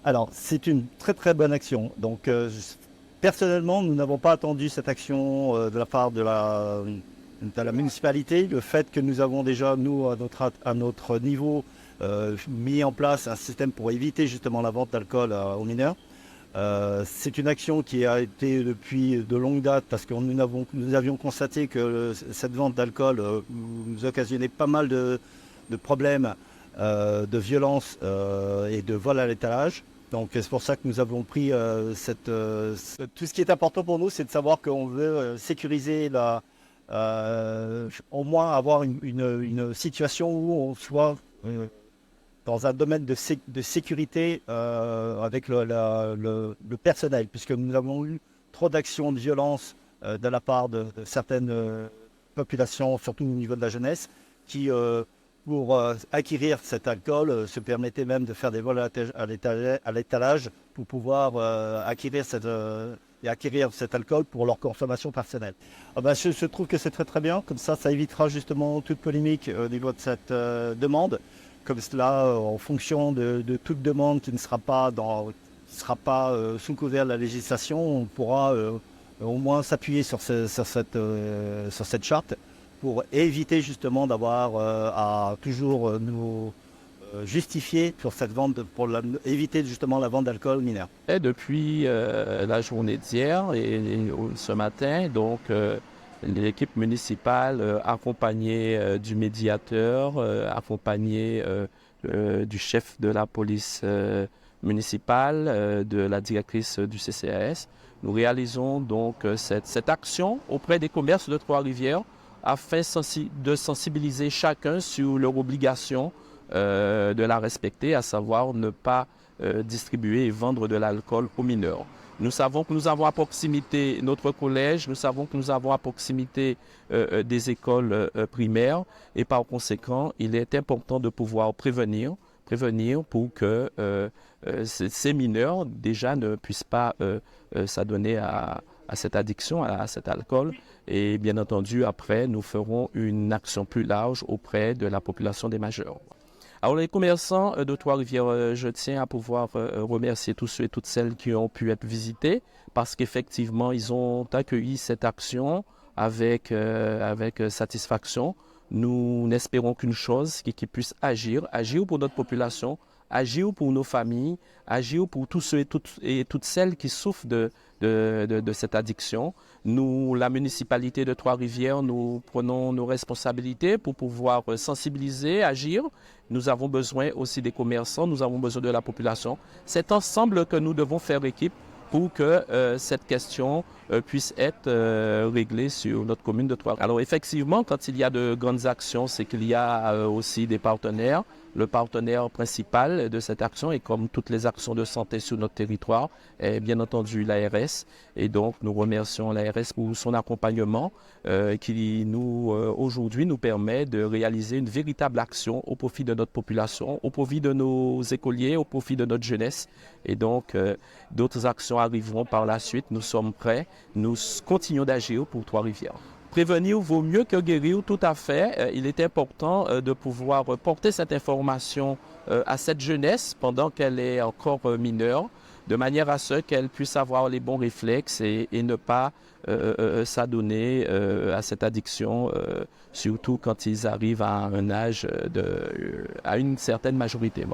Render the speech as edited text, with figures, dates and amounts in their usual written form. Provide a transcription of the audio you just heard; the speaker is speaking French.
Alors, c'est une très très bonne action. Donc, personnellement, nous n'avons pas attendu cette action de la part de la municipalité. Le fait que nous avons déjà, nous, à notre niveau, mis en place un système pour éviter justement la vente d'alcool aux mineurs. C'est une action qui a été depuis de longue date parce que nous avions constaté que cette vente d'alcool nous occasionnait pas mal de problèmes de violence et de vol à l'étalage. Donc c'est pour ça que nous avons pris tout ce qui est important pour nous, c'est de savoir qu'on veut sécuriser au moins avoir une situation où on soit dans un domaine de sécurité avec le personnel, puisque nous avons eu trop d'actions de violence de la part de certaines populations, surtout au niveau de la jeunesse, qui, pour acquérir cet alcool, se permettaient même de faire des vols à l'étalage pour pouvoir acquérir cet alcool pour leur consommation personnelle. Ah ben, je trouve que c'est très très bien, comme ça évitera justement toute polémique au niveau de cette demande. Comme cela, en fonction de toute demande qui ne sera pas, sous couvert de la législation, on pourra au moins s'appuyer sur cette charte pour éviter justement d'avoir à toujours nous justifier sur cette vente, éviter justement la vente d'alcool mineur. Et depuis la journée d'hier et ce matin, donc l'équipe municipale accompagnée du médiateur, accompagnée du chef de la police municipale, de la directrice du CCAS, nous réalisons donc cette action auprès des commerces de Trois-Rivières afin de sensibiliser chacun sur leur obligation de la respecter, à savoir ne pas distribuer et vendre de l'alcool aux mineurs. Nous savons que nous avons à proximité notre collège, nous savons que nous avons à proximité des écoles primaires et par conséquent, il est important de pouvoir prévenir pour que ces mineurs déjà ne puissent pas s'adonner à cette addiction, à cet alcool. Et bien entendu, après, nous ferons une action plus large auprès de la population des majeurs. Alors les commerçants de Trois-Rivières, je tiens à pouvoir remercier tous ceux et toutes celles qui ont pu être visités parce qu'effectivement, ils ont accueilli cette action avec satisfaction. Nous n'espérons qu'une chose, qu'ils puissent agir pour notre population, agir pour nos familles, agir pour tous ceux et toutes celles qui souffrent de cette addiction. Nous, la municipalité de Trois-Rivières, nous prenons nos responsabilités pour pouvoir sensibiliser, agir. Nous avons besoin aussi des commerçants, nous avons besoin de la population. C'est ensemble que nous devons faire équipe pour que cette question puisse être réglée sur notre commune de Trois-Rivières. Alors effectivement, quand il y a de grandes actions, c'est qu'il y a aussi des partenaires. Le partenaire principal de cette action est comme toutes les actions de santé sur notre territoire, est bien entendu l'ARS. Et donc nous remercions l'ARS pour son accompagnement qui aujourd'hui nous permet de réaliser une véritable action au profit de notre population, au profit de nos écoliers, au profit de notre jeunesse. Et donc d'autres actions arriveront par la suite. Nous sommes prêts, nous continuons d'agir pour Trois-Rivières. Prévenir vaut mieux que guérir, tout à fait. Il est important de pouvoir porter cette information à cette jeunesse pendant qu'elle est encore mineure, de manière à ce qu'elle puisse avoir les bons réflexes et ne pas s'adonner à cette addiction, surtout quand ils arrivent à un âge à une certaine majorité. Voilà.